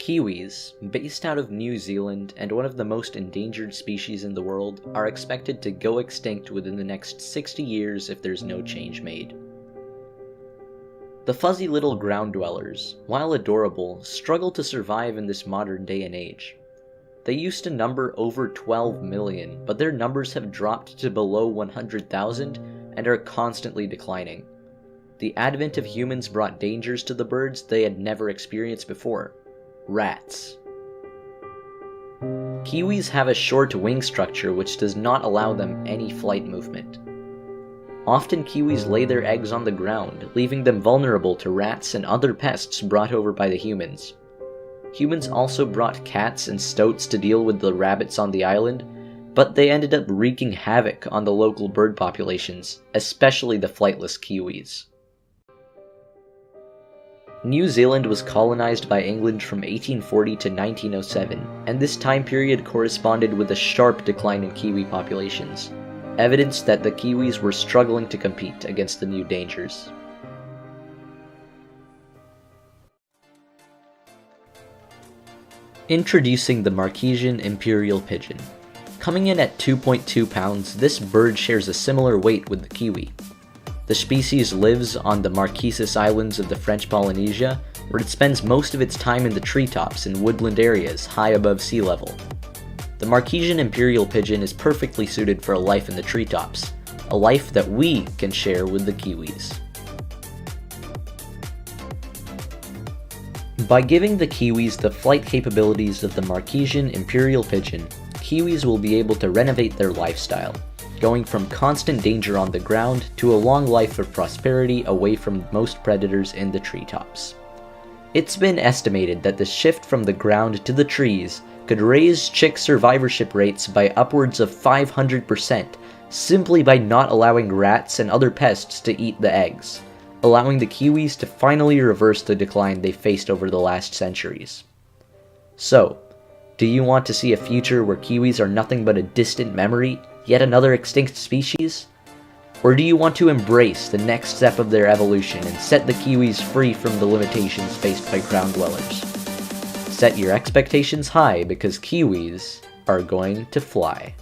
Kiwis, based out of New Zealand and one of the most endangered species in the world, are expected to go extinct within the next 60 years if there's no change made. The fuzzy little ground dwellers, while adorable, struggle to survive in this modern day and age. They used to number over 12 million, but their numbers have dropped to below 100,000 and are constantly declining. The advent of humans brought dangers to the birds they had never experienced before. Rats. Kiwis have a short wing structure which does not allow them any flight movement. Often kiwis lay their eggs on the ground, leaving them vulnerable to rats and other pests brought over by the humans. Humans also brought cats and stoats to deal with the rabbits on the island, but they ended up wreaking havoc on the local bird populations, especially the flightless kiwis. New Zealand was colonized by England from 1840 to 1907, and this time period corresponded with a sharp decline in kiwi populations, evidence that the kiwis were struggling to compete against the new dangers. Introducing the Marquesian imperial pigeon. Coming in at 2.2 pounds, this bird shares a similar weight with the kiwi. The species lives on the Marquesas Islands of the French Polynesia, where it spends most of its time in the treetops and woodland areas high above sea level. The Marquesian imperial pigeon is perfectly suited for a life in the treetops, a life that we can share with the kiwis. By giving the kiwis the flight capabilities of the Marquesian imperial pigeon, kiwis will be able to renovate their lifestyle, going from constant danger on the ground to a long life of prosperity away from most predators in the treetops. It's been estimated that the shift from the ground to the trees could raise chick survivorship rates by upwards of 500% simply by not allowing rats and other pests to eat the eggs, allowing the kiwis to finally reverse the decline they faced over the last centuries. So, do you want to see a future where kiwis are nothing but a distant memory, yet another extinct species? Or do you want to embrace the next step of their evolution and set the kiwis free from the limitations faced by ground dwellers? Set your expectations high because kiwis are going to fly.